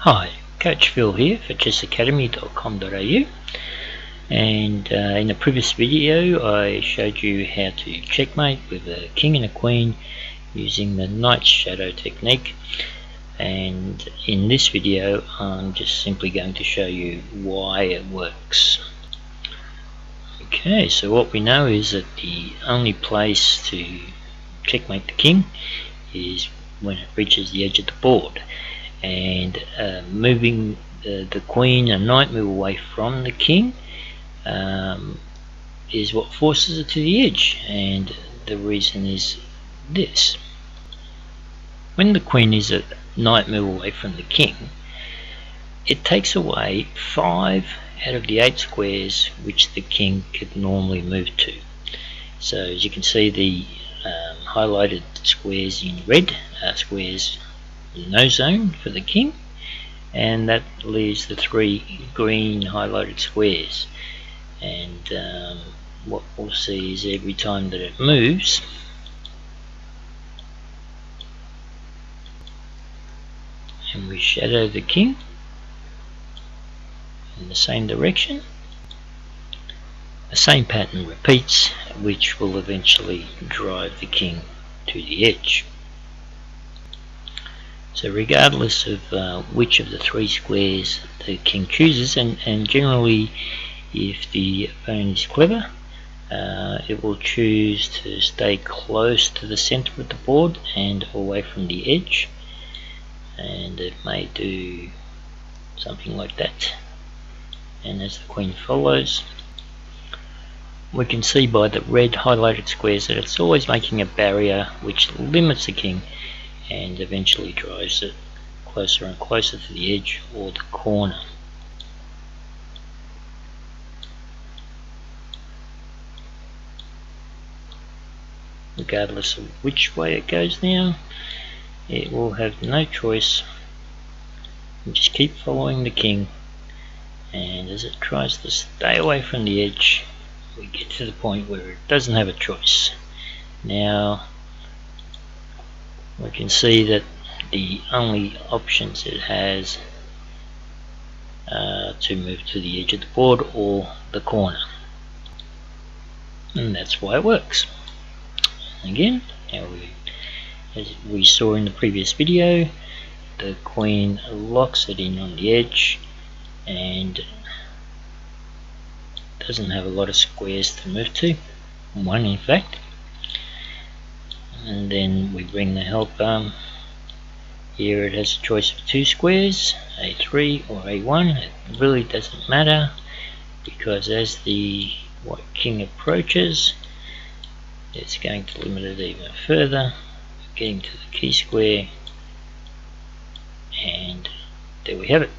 Hi, Coach Phil here for chessacademy.com.au, and in the previous video I showed you how to checkmate with a king and a queen using the knight shadow technique, and in this video I'm just simply going to show you why it works. Okay, so what we know is that the only place to checkmate the king is when it reaches the edge of the board, and moving the queen and knight move away from the king is what forces it to the edge, and the reason is this: when the queen is a knight move away from the king, it takes away 5 out of the 8 squares which the king could normally move to. So as you can see, the highlighted squares in red are squares no zone for the king, and that leaves the 3 green highlighted squares. And what we'll see is every time that it moves, and we shadow the king in the same direction, the same pattern repeats, which will eventually drive the king to the edge. So regardless of which of the 3 squares the king chooses, and generally if the opponent is clever, it will choose to stay close to the center of the board and away from the edge, and it may do something like that. And as the queen follows, we can see by the red highlighted squares that it's always making a barrier which limits the king and eventually drives it closer and closer to the edge or the corner. Regardless of which way it goes now, it will have no choice and just keep following the king, and as it tries to stay away from the edge, we get to the point where it doesn't have a choice. Now we can see that the only options it has are to move to the edge of the board or the corner, and that's why it works. Again, as we saw in the previous video, the queen locks it in on the edge and doesn't have a lot of squares to move to, 1 in fact. And then we bring the help arm. Here it has a choice of 2 squares, A3 or A1. It really doesn't matter, because as the white king approaches, it's going to limit it even further, getting to the key square, and there we have it.